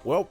Well,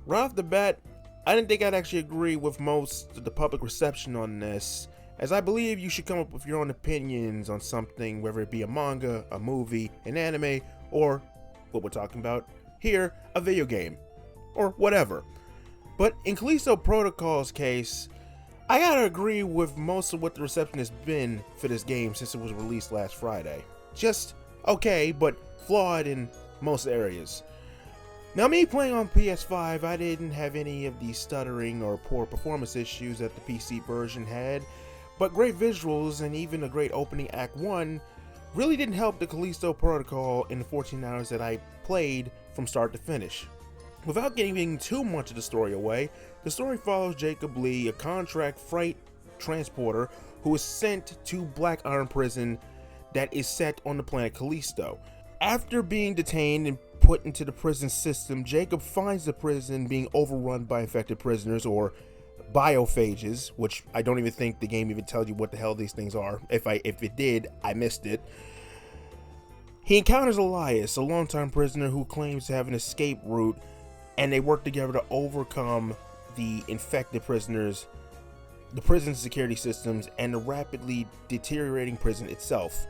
right off the bat, I didn't think I'd actually agree with most of the public reception on this, as I believe you should come up with your own opinions on something, whether it be a manga, a movie, an anime, or what we're talking about here, a video game, or whatever. But in Callisto Protocol's case, I gotta agree with most of what the reception has been for this game since it was released last Friday. Just okay, but flawed in most areas. Now, me playing on PS5, I didn't have any of the stuttering or poor performance issues that the PC version had, but great visuals and even a great opening Act 1 really didn't help the Callisto Protocol in the 14 hours that I played from start to finish. Without giving too much of the story away, the story follows Jacob Lee, a contract freight transporter who is sent to Black Iron Prison that is set on the planet Callisto. After being detained and put into the prison system, Jacob finds the prison being overrun by infected prisoners, or biophages, which I don't even think the game even tells you what the hell these things are. If it did, I missed it. He encounters Elias, a longtime prisoner who claims to have an escape route, and they work together to overcome the infected prisoners, the prison security systems, and the rapidly deteriorating prison itself.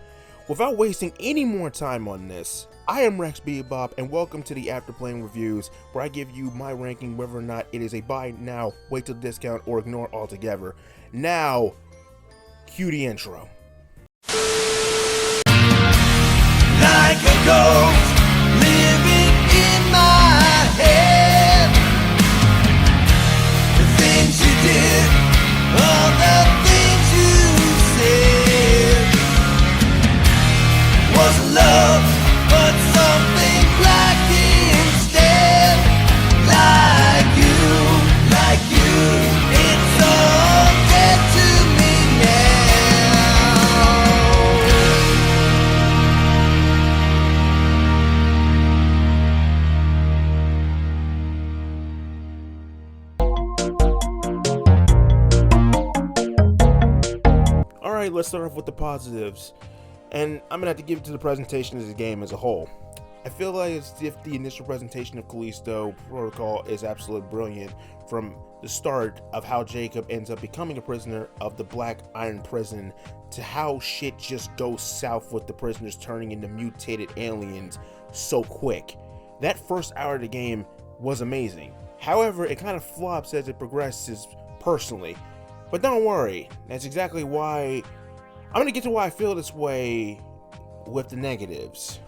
Without wasting any more time on this, I am RexBebop, and welcome to the After Playing Reviews, where I give you my ranking whether or not it is a buy now, wait till discount, or ignore altogether. Now, cue the intro. Like a ghost living in my head, the things you did, all the things you said, wasn't love, but something black instead. Like you, it's all dead to me now. Alright, let's start off with the positives. And I'm gonna have to give it to the presentation of the game as a whole. I feel like as if the initial presentation of Callisto Protocol is absolutely brilliant, from the start of how Jacob ends up becoming a prisoner of the Black Iron Prison, to how shit just goes south with the prisoners turning into mutated aliens so quick. That first hour of the game was amazing. However, it kind of flops as it progresses personally. But don't worry, that's exactly why I'm gonna get to why I feel this way with the negatives.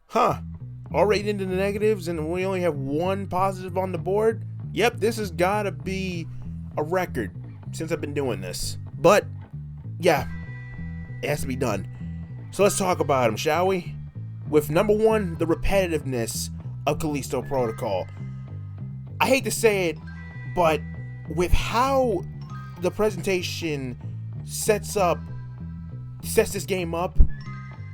Huh, already into the negatives and we only have one positive on the board? Yep, this has gotta be a record since I've been doing this. But, yeah, it has to be done. So let's talk about them, shall we? With number one, the repetitiveness of Callisto Protocol. I hate to say it, but with how the presentation sets this game up,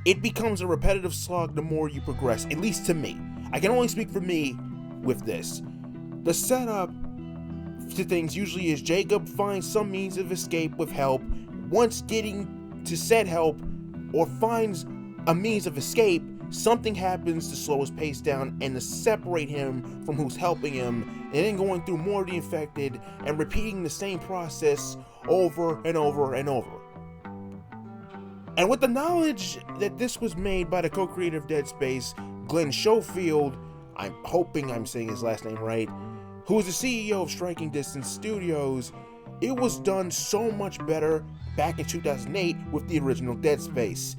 it becomes a repetitive slog the more you progress, at least to me. I can only speak for me with this. The setup to things usually is Jacob finds some means of escape with help. Once getting to said help, or finds a means of escape, something happens to slow his pace down and to separate him from who's helping him, and then going through more of the infected and repeating the same process over and over and over. And with the knowledge that this was made by the co-creator of Dead Space, Glenn Schofield, I'm hoping I'm saying his last name right, who is the CEO of Striking Distance Studios, it was done so much better back in 2008 with the original Dead Space.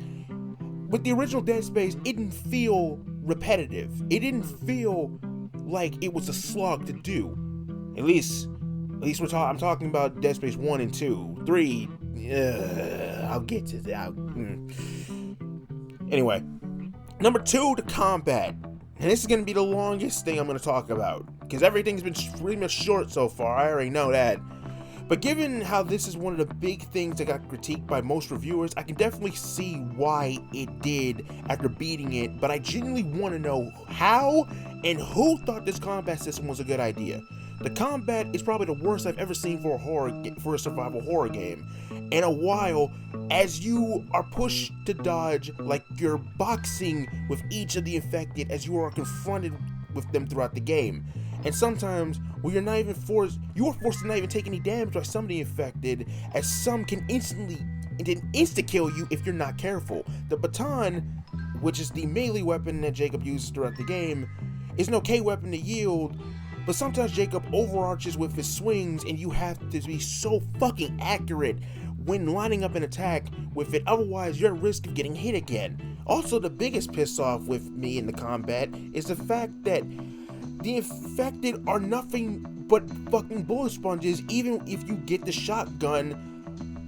With the original Dead Space, it didn't feel repetitive. It didn't feel like it was a slog to do. At least I'm talking about Dead Space 1 and 2. 3, I'll get to that. Anyway, number two, the combat. And this is going to be the longest thing I'm going to talk about, because everything's been pretty much short so far. I already know that. But given how this is one of the big things that got critiqued by most reviewers, I can definitely see why it did after beating it, but I genuinely want to know how and who thought this combat system was a good idea. The combat is probably the worst I've ever seen for a survival horror game in a while, as you are pushed to dodge like you're boxing with each of the infected as you are confronted with them throughout the game. And sometimes when you are forced to not even take any damage by some of the infected, as some can insta-kill you if you're not careful. The baton, which is the melee weapon that Jacob uses throughout the game, is an okay weapon to yield, but sometimes Jacob overarches with his swings and you have to be so fucking accurate when lining up an attack with it, otherwise you're at risk of getting hit again. Also, the biggest piss off with me in the combat is the fact that the infected are nothing but fucking bullet sponges. Even if you get the shotgun,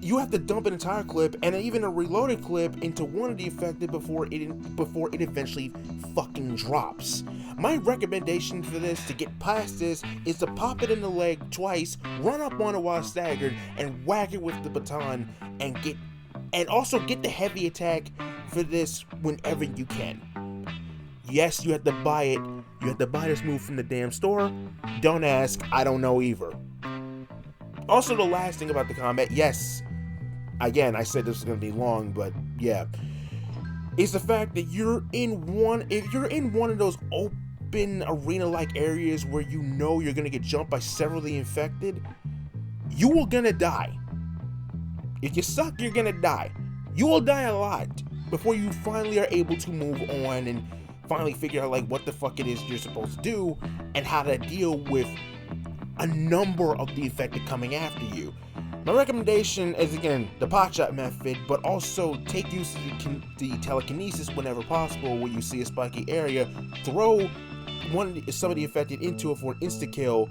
you have to dump an entire clip and even a reloaded clip into one of the infected before it eventually fucking drops. My recommendation for this, to get past this, is to pop it in the leg twice, run up on it while staggered, and whack it with the baton, and also get the heavy attack for this whenever you can. Yes, you have to buy it. You have to buy this move from the damn store. Don't ask, I don't know either. Also, the last thing about the combat, yes, again, I said this was going to be long, but yeah, is the fact that if you're in one of those open arena-like areas where you know you're going to get jumped by several of the infected, you are going to die. If you suck, you're going to die. You will die a lot before you finally are able to move on and finally figure out like what the fuck it is you're supposed to do and how to deal with a number of the infected coming after you. My recommendation is, again, the potshot method, but also take use of the telekinesis whenever possible. When you see a spiky area, throw some of the infected into it for an insta-kill,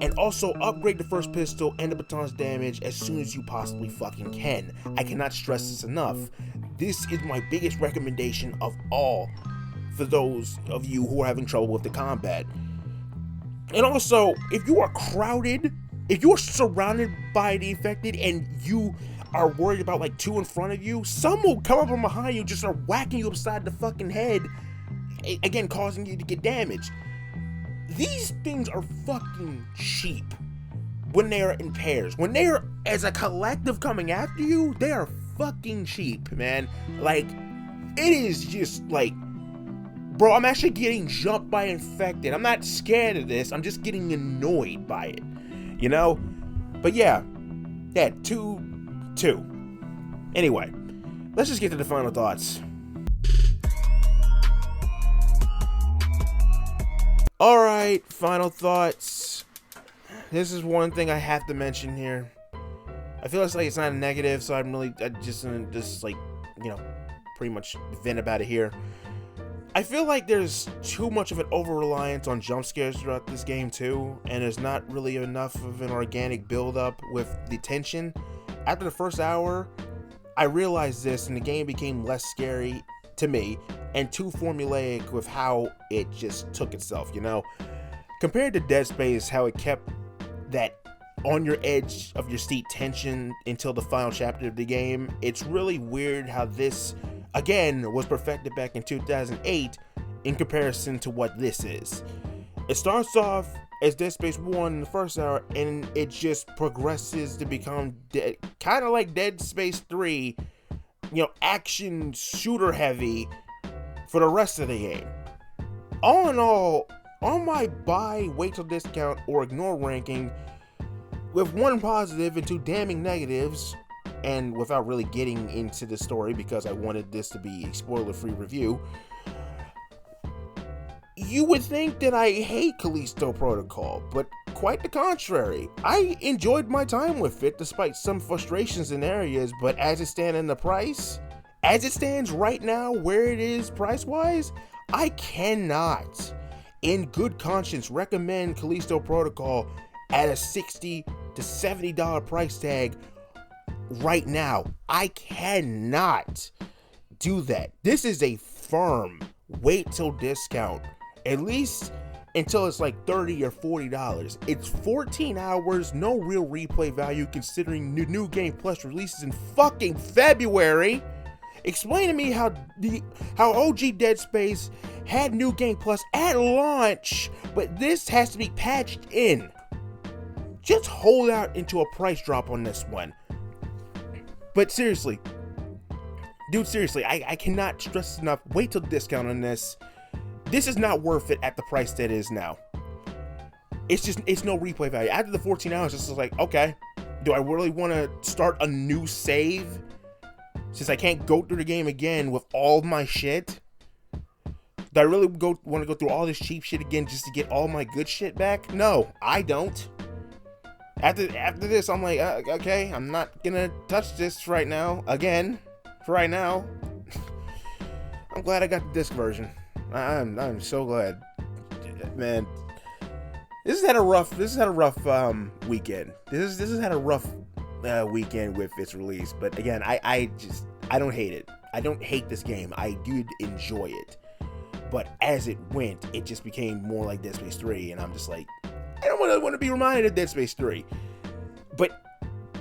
and also upgrade the first pistol and the baton's damage as soon as you possibly fucking can. I cannot stress this enough. This is my biggest recommendation of all for those of you who are having trouble with the combat. And also, if you are crowded, if you are surrounded by the infected and you are worried about like two in front of you, some will come up from behind you and just start whacking you upside the fucking head, again causing you to get damaged. These things are fucking cheap when they are in pairs. When they are as a collective coming after you, they are fucking cheap, man. Like, it is just like, bro, I'm actually getting jumped by infected. I'm not scared of this. I'm just getting annoyed by it, you know? But yeah, 2-2. Anyway, let's just get to the final thoughts. Alright, final thoughts. This is one thing I have to mention here. I feel like it's not a negative, so I just like, you know, pretty much vent about it here. I feel like there's too much of an over-reliance on jump scares throughout this game too, and there's not really enough of an organic build-up with the tension. After the first hour, I realized this, and the game became less scary to me, and too formulaic with how it just took itself, you know? Compared to Dead Space, how it kept that on your edge of your seat tension until the final chapter of the game, it's really weird how this, again, was perfected back in 2008 in comparison to what this is. It starts off as Dead Space 1 in the first hour, and it just progresses to become kind of like Dead Space 3, you know, action shooter heavy for the rest of the game. All in all, on my buy, wait till discount, or ignore ranking, with one positive and two damning negatives, and without really getting into the story because I wanted this to be a spoiler-free review, you would think that I hate Callisto Protocol, but quite the contrary. I enjoyed my time with it despite some frustrations in areas, but as it stands right now where it is price-wise, I cannot, in good conscience, recommend Callisto Protocol at a $60 to $70 price tag right now. I cannot do that. This is a firm wait till discount, at least until it's like $30 or $40. It's 14 hours, no real replay value considering New Game Plus releases in fucking February. Explain to me how OG Dead Space had New Game Plus at launch, but this has to be patched in just hold out into a price drop on this one. But seriously, dude, seriously, I cannot stress enough. Wait till discount on this. This is not worth it at the price that it is now. It's no replay value. After the 14 hours, it's just like, okay, do I really want to start a new save? Since I can't go through the game again with all my shit? Do I really want to go through all this cheap shit again just to get all my good shit back? No, I don't. After this, I'm like, okay, I'm not gonna touch this right now. Again, for right now. I'm glad I got the disc version. I'm so glad, man. This has had a rough weekend. This has had a rough weekend with its release. But again, I don't hate it. I don't hate this game. I did enjoy it. But as it went, it just became more like Dead Space 3, and I'm just like, I don't want to be reminded of Dead Space 3. But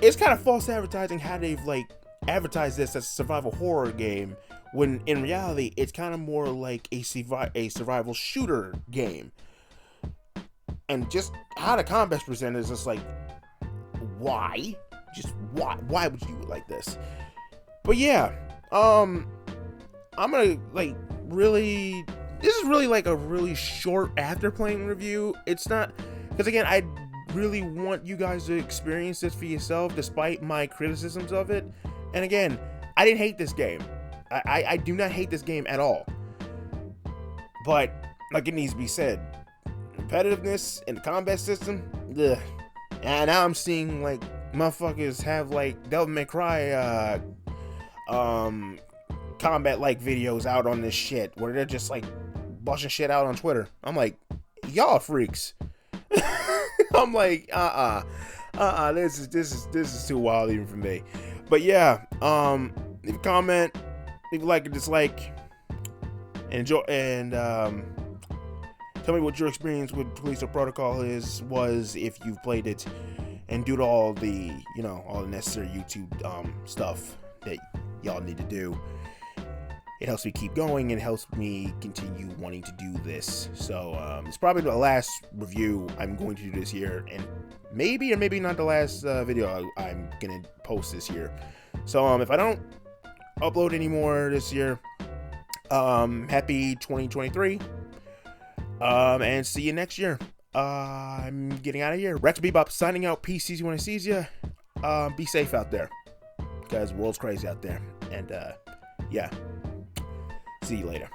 it's kind of false advertising how they've like advertised this as a survival horror game, when in reality it's kind of more like a survival shooter game. And just how the combat's presented is just like, why? Just why? Why would you do it like this? But yeah, I'm gonna like really. This is really like a really short after playing review. It's not, because again, I really want you guys to experience this for yourself, despite my criticisms of it. And again, I didn't hate this game. I do not hate this game at all. But like it needs to be said, competitiveness in the combat system, ugh. And now I'm seeing like motherfuckers have like Devil May Cry combat like videos out on this shit where they're just like busting shit out on Twitter. I'm like, y'all freaks. I'm like, this is too wild even for me. But yeah, leave a comment, leave a like or dislike, and enjoy, and tell me what your experience with Callisto Protocol was if you've played it, and do all the all the necessary YouTube stuff that y'all need to do. It helps me keep going and helps me continue wanting to do this. So it's probably the last review I'm going to do this year, and maybe or maybe not the last video I'm gonna post this year. So if I don't upload anymore this year, happy 2023, and see you next year. I'm getting out of here. RexBebop signing out. Peace, sees you when it sees you. Be safe out there, guys. The world's crazy out there, and yeah. See you later.